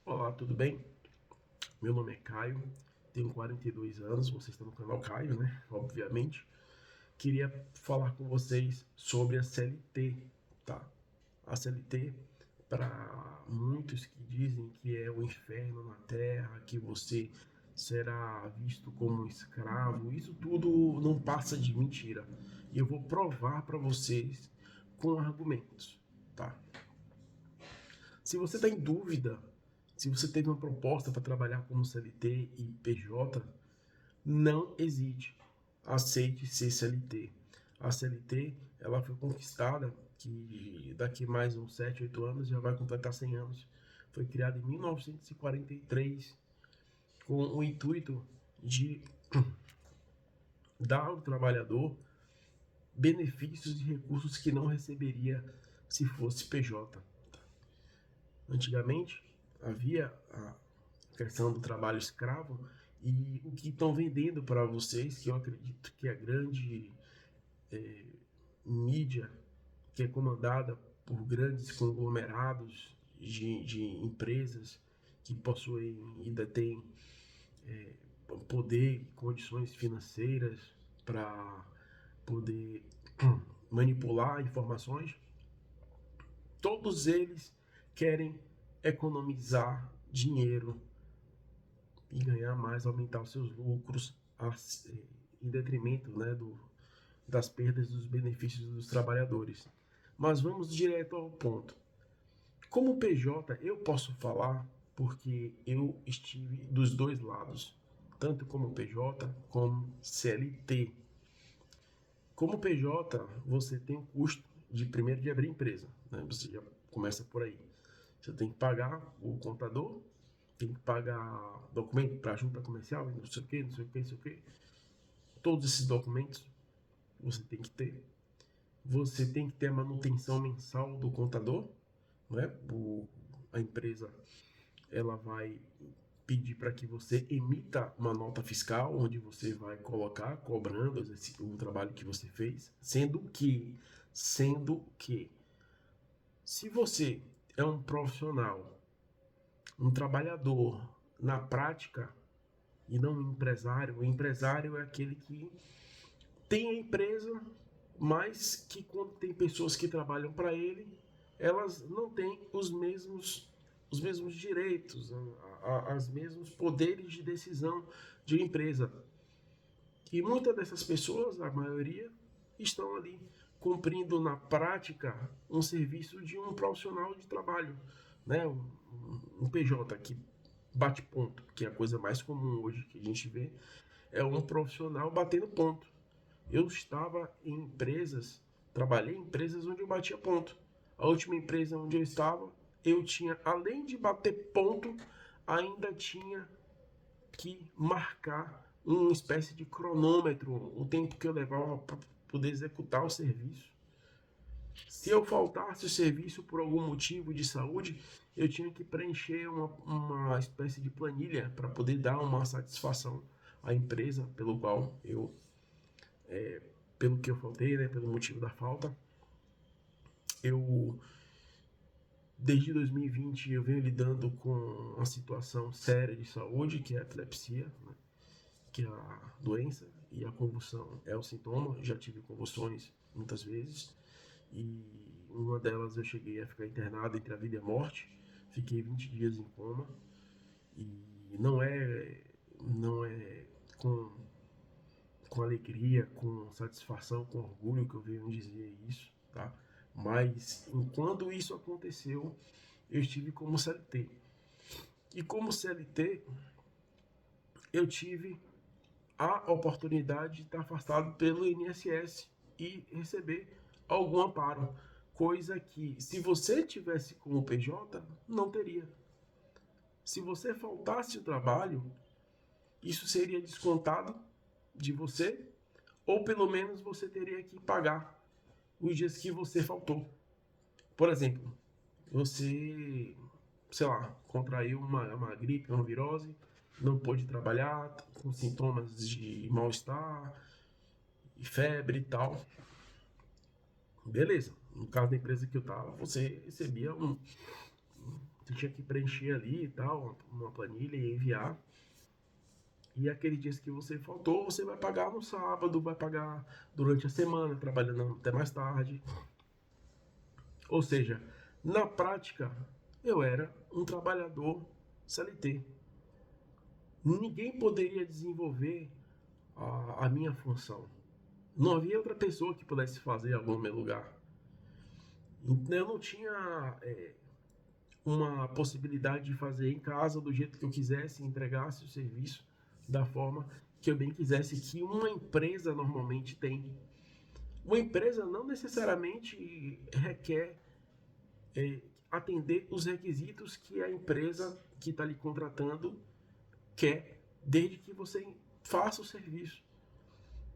Olá, tudo bem? Meu nome é Caio, tenho 42 anos, vocês estão no canal Caio, né? Obviamente. Queria falar com vocês sobre a CLT, tá? A CLT, para muitos que dizem que é o inferno na Terra, que você será visto como um escravo, isso tudo não passa de mentira. E eu vou provar para vocês com argumentos, tá? Se você está em dúvida, se você teve uma proposta para trabalhar como CLT e PJ, não hesite, aceite ser CLT. A CLT ela foi conquistada, que daqui mais uns 7, 8 anos já vai completar 100 anos. Foi criada em 1943 com o intuito de dar ao trabalhador benefícios e recursos que não receberia se fosse PJ. Antigamente havia a questão do trabalho escravo e o que estão vendendo para vocês, que eu acredito que a grande mídia, que é comandada por grandes conglomerados de empresas que possuem e detêm poder e condições financeiras para poder manipular informações, todos eles querem economizar dinheiro e ganhar mais, aumentar os seus lucros em detrimento, né, das perdas dos benefícios dos trabalhadores. Mas vamos direto ao ponto. Como PJ, eu posso falar porque eu estive dos dois lados, tanto como PJ como CLT. Como PJ, você tem o custo de primeiro de abrir empresa, né? Você já começa por aí. Você tem que pagar o contador, tem que pagar documento para junta comercial, não sei o que, não sei o que, não sei o que. Todos esses documentos você tem que ter. Você tem que ter a manutenção mensal do contador, né? A empresa ela vai pedir para que você emita uma nota fiscal, onde você vai colocar, cobrando o trabalho que você fez, sendo que, se você é um profissional, um trabalhador na prática e não um empresário, o empresário é aquele que tem a empresa, mas que quando tem pessoas que trabalham para ele, elas não têm os mesmos direitos, os mesmos poderes de decisão de uma empresa. E muitas dessas pessoas, a maioria, estão ali cumprindo na prática um serviço de um profissional de trabalho, né? Um PJ que bate ponto, que é a coisa mais comum hoje que a gente vê, é um profissional batendo ponto. Eu estava em empresas, trabalhei em empresas onde eu batia ponto. A última empresa onde eu estava, eu tinha, além de bater ponto, ainda tinha que marcar uma espécie de cronômetro, o tempo que eu levava para poder executar o serviço. Se eu faltasse o serviço por algum motivo de saúde, eu tinha que preencher uma espécie de planilha para poder dar uma satisfação à empresa pelo que eu faltei, né, pelo motivo da falta. Eu Desde 2020 eu venho lidando com uma situação séria de saúde, que é a epilepsia, né, que é a doença, e a convulsão é o sintoma. Já tive convulsões muitas vezes, e uma delas eu cheguei a ficar internado entre a vida e a morte. Fiquei 20 dias em coma, e não é com alegria, com satisfação, com orgulho que eu venho dizer isso, tá? Mas enquanto isso aconteceu, eu estive como CLT. E como CLT, eu tive a oportunidade de estar afastado pelo INSS e receber algum amparo, coisa que, se você tivesse como PJ, não teria. Se você faltasse o trabalho, isso seria descontado de você, ou pelo menos você teria que pagar os dias que você faltou. Por exemplo, você, sei lá, contraiu uma gripe, uma virose, não pôde trabalhar, com sintomas de mal-estar, e febre e tal. Beleza. No caso da empresa que eu tava, você recebia Você tinha que preencher ali e tal, uma planilha e enviar. E aqueles dias que você faltou, você vai pagar no sábado, vai pagar durante a semana, trabalhando até mais tarde. Ou seja, na prática, eu era um trabalhador CLT. Ninguém poderia desenvolver a minha função. Não havia outra pessoa que pudesse fazer algo no meu lugar. Então, eu não tinha uma possibilidade de fazer em casa do jeito que eu quisesse, entregasse o serviço da forma que eu bem quisesse, que uma empresa normalmente tem. Uma empresa não necessariamente requer atender os requisitos que a empresa que está lhe contratando quer, desde que você faça o serviço.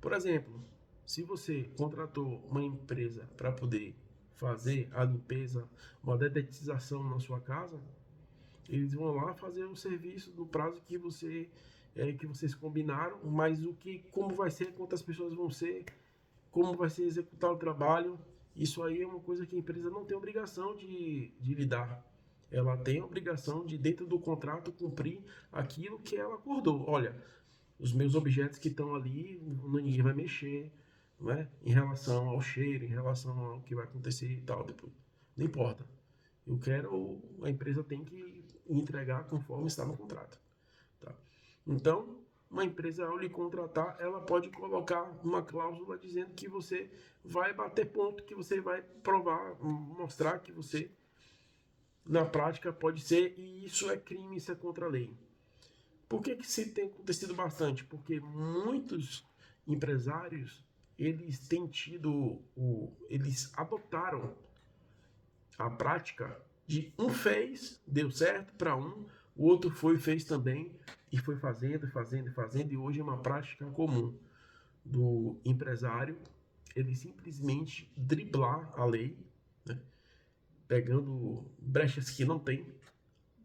Por exemplo, se você contratou uma empresa para poder fazer a limpeza, uma dedetização na sua casa, eles vão lá fazer o serviço no prazo que que vocês combinaram, mas como vai ser, quantas pessoas vão ser, como vai ser executar o trabalho, isso aí é uma coisa que a empresa não tem obrigação de lidar. Ela tem a obrigação de, dentro do contrato, cumprir aquilo que ela acordou. Olha, os meus objetos que estão ali, ninguém vai mexer, né? Em relação ao cheiro, em relação ao que vai acontecer e tal, depois. Não importa. A empresa tem que entregar conforme está no contrato. Tá? Então, uma empresa, ao lhe contratar, ela pode colocar uma cláusula dizendo que você vai bater ponto, que você vai provar, mostrar que você, na prática, pode ser, e isso é crime, isso é contra a lei. Por que isso tem acontecido bastante? Porque muitos empresários, eles têm eles adotaram a prática de um fez, deu certo para um, o outro foi fez também e foi fazendo, e hoje é uma prática comum do empresário ele simplesmente driblar a lei, né, pegando brechas que não tem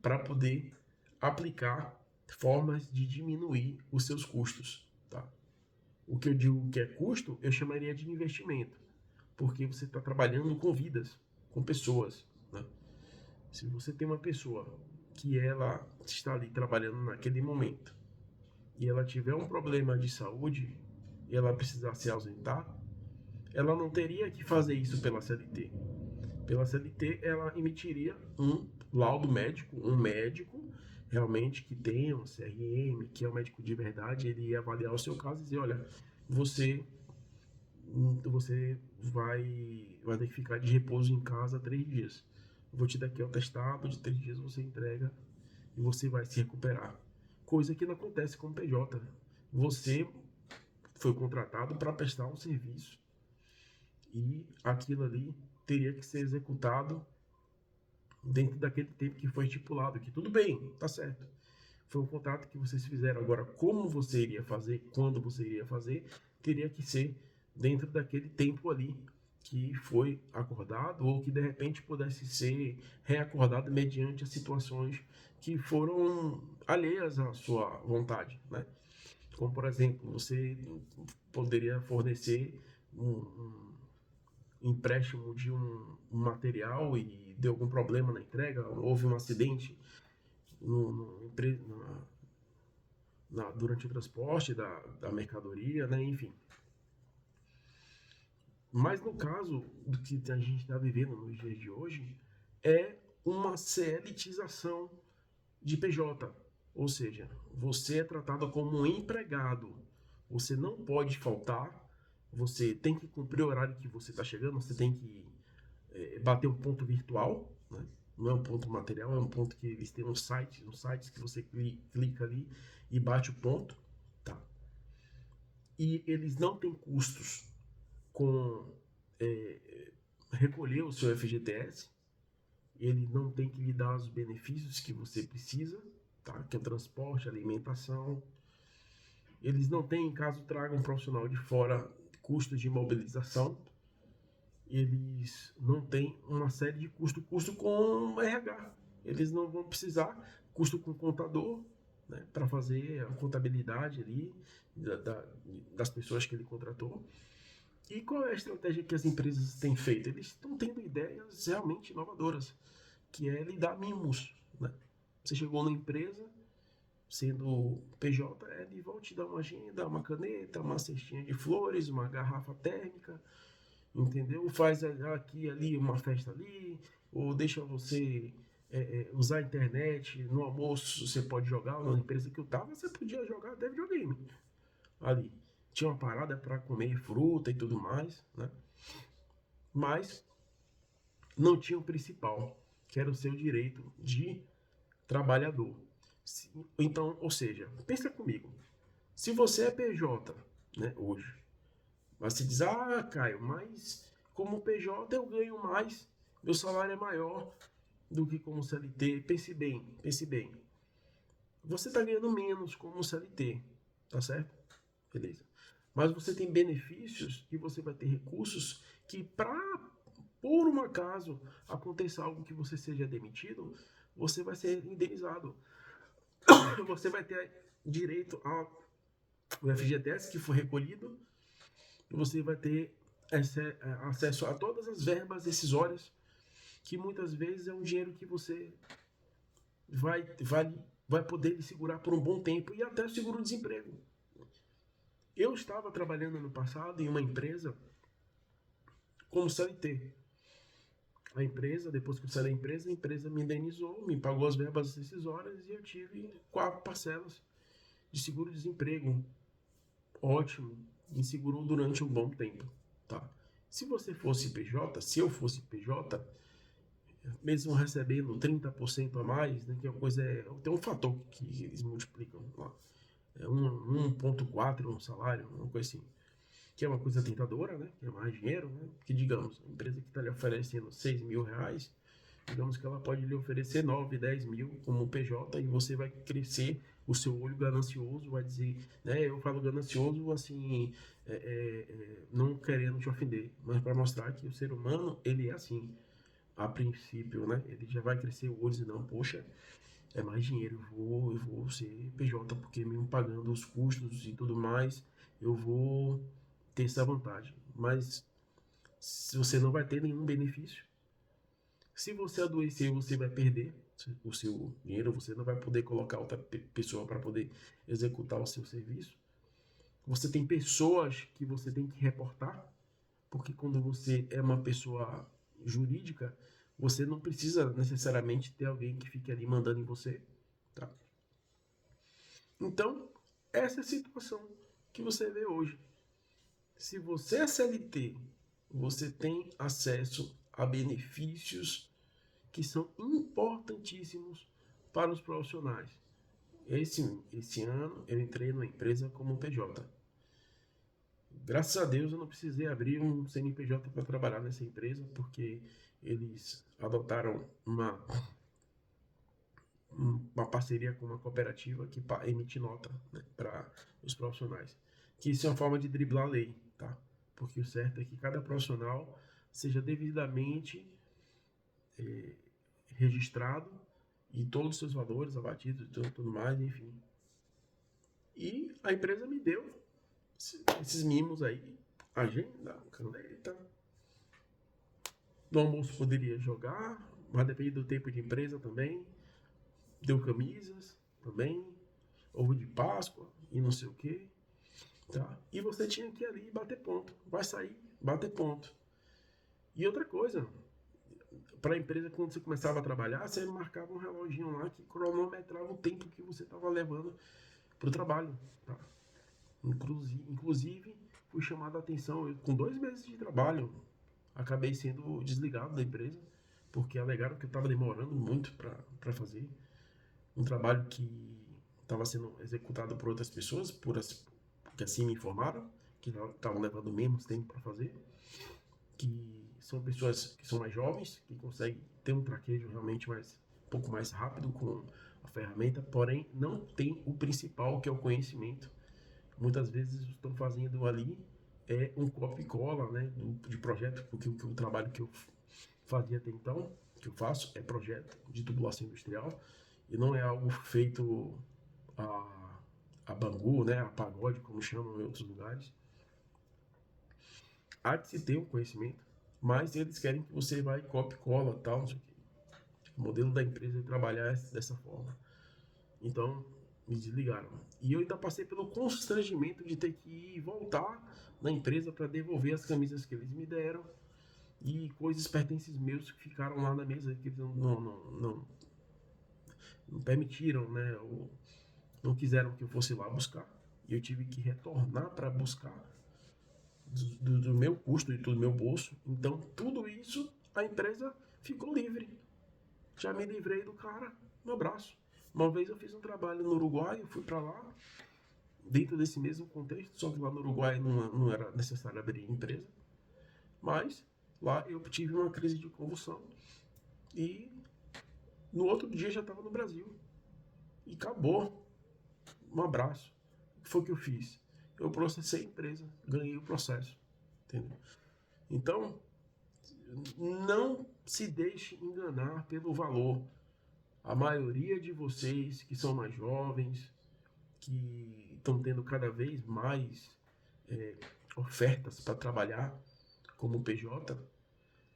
para poder aplicar formas de diminuir os seus custos. Tá? O que eu digo que é custo, eu chamaria de investimento, porque você está trabalhando com vidas, com pessoas. Né? Se você tem uma pessoa que ela está ali trabalhando naquele momento e ela tiver um problema de saúde e ela precisar se ausentar, ela não teria que fazer isso pela CLT. Pela CLT, ela emitiria um laudo médico, um médico realmente que tem um CRM, que é um médico de verdade, ele ia avaliar o seu caso e dizer, olha, você vai ter que ficar de repouso em casa 3 dias. Vou te dar aqui o atestado, de 3 dias você entrega e você vai se recuperar. Coisa que não acontece com o PJ. Você foi contratado para prestar um serviço e aquilo ali teria que ser executado dentro daquele tempo que foi estipulado, que tudo bem, tá certo. Foi um contrato que vocês fizeram. Agora, como você iria fazer, quando você iria fazer, teria que ser dentro daquele tempo ali que foi acordado ou que de repente pudesse ser reacordado mediante as situações que foram alheias à sua vontade, né? Como, por exemplo, você poderia fornecer um empréstimo de um material e deu algum problema na entrega, houve um acidente durante o transporte da mercadoria, né? Enfim. Mas no caso do que a gente está vivendo nos dias de hoje, é uma CLTização de PJ. Ou seja, você é tratado como um empregado. Você não pode faltar, você tem que cumprir o horário que você está chegando, você tem que bater um ponto virtual, né? Não é um ponto material, é um ponto que eles têm uns sites que você clica ali e bate o ponto, tá? E eles não têm custos com recolher o seu FGTS, ele não tem que lhe dar os benefícios que você precisa, tá? Que é o transporte, alimentação. Eles não têm, caso traga um profissional de fora, custos de mobilização. Eles não têm uma série de custo com RH. Eles não vão precisar, custo com contador, né, para fazer a contabilidade ali das pessoas que ele contratou. E qual é a estratégia que as empresas têm feito? Eles estão tendo ideias realmente inovadoras. que é lhe dar mimos, né? Você chegou na empresa, sendo PJ, ele vai te dar uma agenda, uma caneta, uma cestinha de flores, uma garrafa térmica, entendeu? Faz aqui ali uma festa ali, ou deixa você usar a internet no almoço, você pode jogar. Na empresa que eu tava, você podia jogar até videogame ali. Tinha uma parada para comer fruta e tudo mais, né? Mas não tinha o principal, que era o seu direito de trabalhador. Então, ou seja, pensa comigo. Se você é PJ, né, hoje, mas se diz, ah, Caio, mas como PJ eu ganho mais, meu salário é maior do que como CLT. Pense bem, pense bem. Você está ganhando menos como CLT, tá certo? Beleza. Mas você tem benefícios e você vai ter recursos que, por um acaso, aconteça algo que você seja demitido, você vai ser indenizado. Você vai ter direito ao FGTS que foi recolhido, você vai ter acesso a todas as verbas decisórias, que muitas vezes é um dinheiro que você vai poder segurar por um bom tempo, e até o seguro-desemprego. Eu estava trabalhando no passado em uma empresa como CLT. A empresa, depois que eu saí da empresa, a empresa me indenizou, me pagou as verbas decisórias e eu tive 4 parcelas de seguro-desemprego. Ótimo, me segurou durante um bom tempo, tá? Se você fosse PJ, se eu fosse PJ, mesmo recebendo 30% a mais, né, que é uma coisa, tem um fator que eles multiplicam lá, é 1,4 no salário, uma coisa assim, que é uma coisa tentadora, né, que é mais dinheiro, né, que digamos, a empresa que está lhe oferecendo 6 mil reais, digamos que ela pode lhe oferecer 9, 10 mil como PJ, e você vai crescer o seu olho ganancioso, vai dizer, né, eu falo ganancioso assim, não querendo te ofender, mas para mostrar que o ser humano, ele é assim, a princípio, né, ele já vai crescer o olho e dizer, não, poxa, é mais dinheiro, eu vou ser PJ, porque mesmo pagando os custos e tudo mais, eu vou ter essa vantagem, mas se você não vai ter nenhum benefício, se você adoecer, você vai perder o seu dinheiro, você não vai poder colocar outra pessoa para poder executar o seu serviço. Você tem pessoas que você tem que reportar, porque quando você é uma pessoa jurídica, você não precisa necessariamente ter alguém que fique ali mandando em você, tá? Então, essa é a situação que você vê hoje. Se você é CLT, você tem acesso a benefícios que são importantíssimos para os profissionais. Esse ano eu entrei numa empresa como PJ. Graças a Deus eu não precisei abrir um CNPJ para trabalhar nessa empresa, porque eles adotaram uma parceria com uma cooperativa que emite nota, né, para os profissionais. Que isso é uma forma de driblar a lei, tá? Porque o certo é que cada profissional seja devidamente registrado e todos os seus valores abatidos e tudo mais, enfim. E a empresa me deu esses mimos aí, agenda, caneta. No almoço poderia jogar, mas depende do tempo de empresa também. Deu camisas também, ovo de Páscoa e não sei o que, tá? E você tinha que ir ali bater ponto. Vai sair, bater ponto. E outra coisa, para a empresa, quando você começava a trabalhar, você marcava um reloginho lá que cronometrava o tempo que você estava levando para o trabalho, tá? Inclusive, fui chamado a atenção, com 2 meses de trabalho, acabei sendo desligado da empresa, porque alegaram que eu estava demorando muito para fazer um trabalho que estava sendo executado por outras pessoas, porque assim me informaram, que estavam levando menos tempo para fazer, que são pessoas que são mais jovens, que conseguem ter um traquejo realmente um pouco mais rápido com a ferramenta, porém não tem o principal, que é o conhecimento. Muitas vezes estão fazendo ali um copia e cola, né, de projeto, porque o trabalho que eu fazia até então, que eu faço, é projeto de tubulação industrial, e não é algo feito a Bangu, né, a pagode, como chamam em outros lugares. Há de se ter um conhecimento, mas eles querem que você vá e copie e cola, tal, não sei o quê. O modelo da empresa é trabalhar dessa forma. Então, me desligaram. E eu ainda passei pelo constrangimento de ter que ir e voltar na empresa para devolver as camisas que eles me deram e coisas, pertences meus que ficaram lá na mesa que eles não permitiram, né? Ou não quiseram que eu fosse lá buscar. E eu tive que retornar para buscar do meu custo e do meu bolso. Então, tudo isso, a empresa ficou livre. Já me livrei do cara, um abraço. Uma vez eu fiz um trabalho no Uruguai, eu fui para lá, dentro desse mesmo contexto, só que lá no Uruguai não era necessário abrir empresa, mas lá eu tive uma crise de convulsão e no outro dia já estava no Brasil. E acabou. Um abraço. O que foi que eu fiz? Eu processei a empresa, ganhei o processo. Entendeu? Então, não se deixe enganar pelo valor. A maioria de vocês que são mais jovens, que estão tendo cada vez mais ofertas para trabalhar como PJ,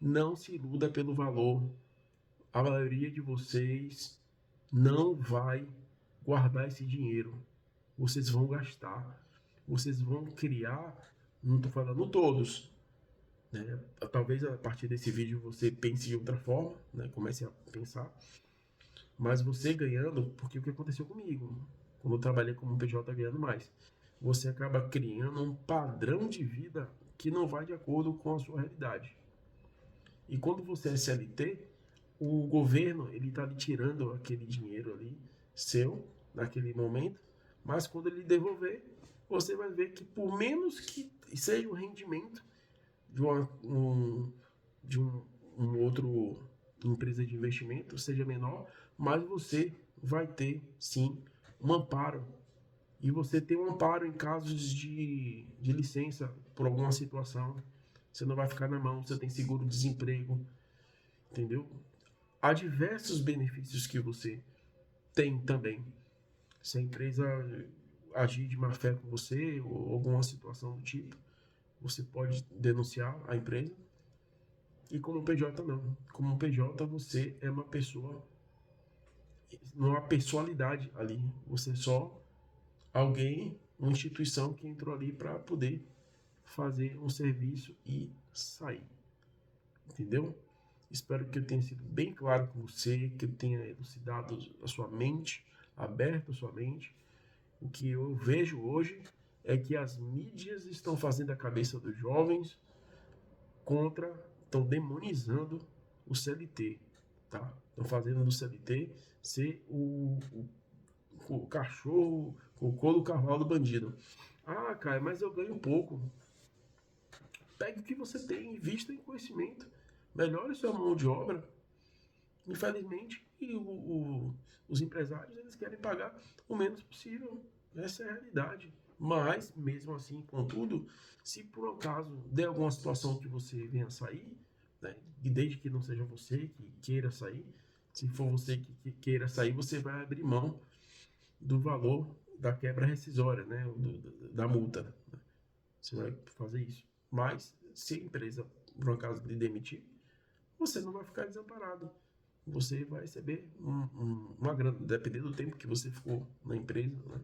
não se iluda pelo valor. A maioria de vocês não vai guardar esse dinheiro. Vocês vão gastar. Vocês vão criar, não estou falando todos, né? Talvez a partir desse vídeo você pense de outra forma, né? Comece a pensar. Mas você ganhando, porque o que aconteceu comigo, quando eu trabalhei como PJ ganhando mais, você acaba criando um padrão de vida que não vai de acordo com a sua realidade. E quando você é CLT, o governo ele está lhe tirando aquele dinheiro ali seu naquele momento, mas quando ele devolver, você vai ver que por menos que seja o rendimento de um outro empresa de investimento seja menor, mas você vai ter sim um amparo. E você tem um amparo em casos de licença por alguma situação. Você não vai ficar na mão, você tem seguro-desemprego, entendeu? Há diversos benefícios que você tem também. Se a empresa agir de má fé com você ou alguma situação do tipo, você pode denunciar a empresa. E como PJ não. Como PJ você é uma pessoa, não há pessoalidade ali. Você é só alguém, uma instituição que entrou ali para poder fazer um serviço e sair. Entendeu? Espero que eu tenha sido bem claro com você, que eu tenha elucidado a sua mente, aberto a sua mente. O que eu vejo hoje é que as mídias estão fazendo a cabeça dos jovens estão demonizando o CLT, tá? Estão fazendo do CLT ser o cachorro, o cocô do cavalo do bandido. Ah, cara, mas eu ganho pouco. Pegue o que você tem, invista em conhecimento, melhore sua mão de obra. Infelizmente, os empresários eles querem pagar o menos possível. Essa é a realidade. Mas, mesmo assim, contudo, se por acaso der alguma situação que você venha a sair, né, e desde que não seja você que queira sair, se for você que queira sair, você vai abrir mão do valor da quebra rescisória, né, da multa. Né? Você vai fazer isso. Mas, se a empresa, por um acaso, lhe demitir, você não vai ficar desamparado. Você vai receber uma grana, dependendo do tempo que você ficou na empresa. Né?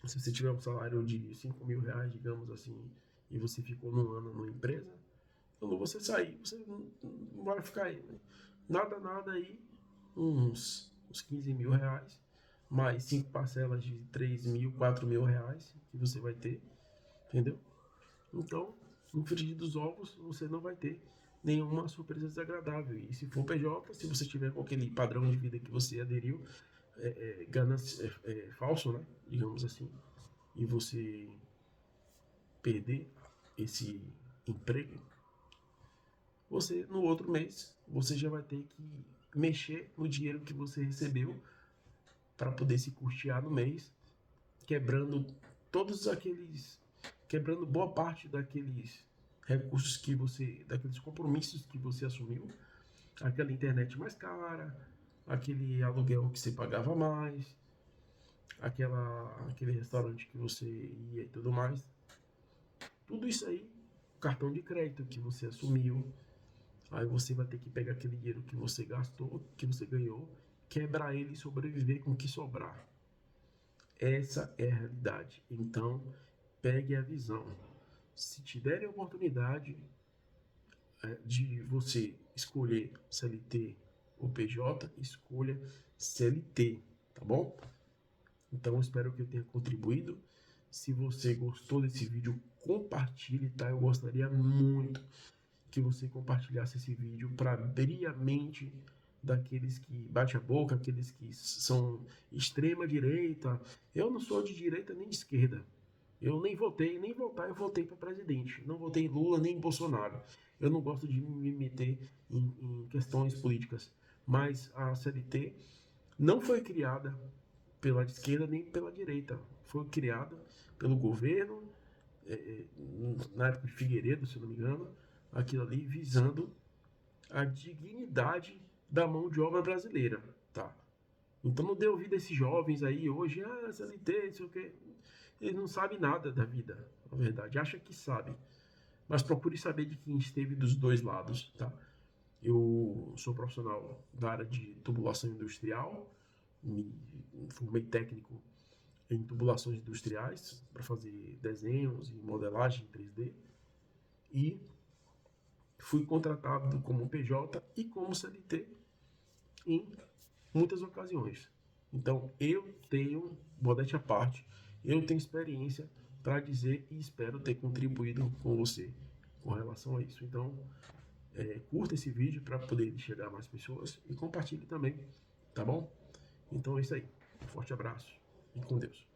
Se você tiver um salário de 5 mil reais, digamos assim, e você ficou num ano numa empresa, quando você sair, você não vai ficar aí. Né? Nada aí, uns 15 mil reais, mais 5 parcelas de 3 mil, 4 mil reais que você vai ter, entendeu? Então, no frigir dos ovos, você não vai ter nenhuma surpresa desagradável. E se for PJ, se você tiver com aquele padrão de vida que você aderiu, ganância, falso, né? Digamos assim, e você perder esse emprego, você no outro mês você já vai ter que mexer no dinheiro que você recebeu para poder se custear no mês, quebrando todos aqueles, quebrando boa parte daqueles recursos que você, daqueles compromissos que você assumiu, aquela internet mais cara, aquele aluguel que você pagava mais, aquele restaurante que você ia e tudo mais. Tudo isso aí, cartão de crédito que você assumiu, Aí você vai ter que pegar aquele dinheiro que você gastou, que você ganhou, quebrar ele e sobreviver com o que sobrar. Essa é a realidade. Então, pegue a visão. Se te derem a oportunidade de você escolher CLT ou PJ, escolha CLT, tá bom? Então, espero que eu tenha contribuído. Se você gostou desse vídeo, compartilhe, tá? Eu gostaria muito que você compartilhasse esse vídeo para abrir a mente daqueles que bate a boca, aqueles que são extrema direita. Eu não sou de direita nem de esquerda. Eu nem votei, nem votar, eu votei para presidente. Não votei em Lula nem em Bolsonaro. Eu não gosto de me meter em questões políticas. Mas a CLT não foi criada pela esquerda nem pela direita. Foi criada pelo governo, é, na época de Figueiredo, se não me engano, aquilo ali visando a dignidade da mão de obra brasileira, tá? Então não dê ouvido a esses jovens aí hoje, CLT, não sei o quê. Eles não sabem nada da vida, na verdade. Acha que sabe. Mas procure saber de quem esteve dos dois lados, tá? Eu sou profissional da área de tubulação industrial, me formei técnico em tubulações industriais para fazer desenhos e modelagem em 3D e fui contratado como PJ e como CLT em muitas ocasiões. Então eu tenho, modéstia à parte, eu tenho experiência para dizer e espero ter contribuído com você com relação a isso. Então curta esse vídeo para poder chegar a mais pessoas e compartilhe também, tá bom? Então é isso aí. Um forte abraço e com Deus.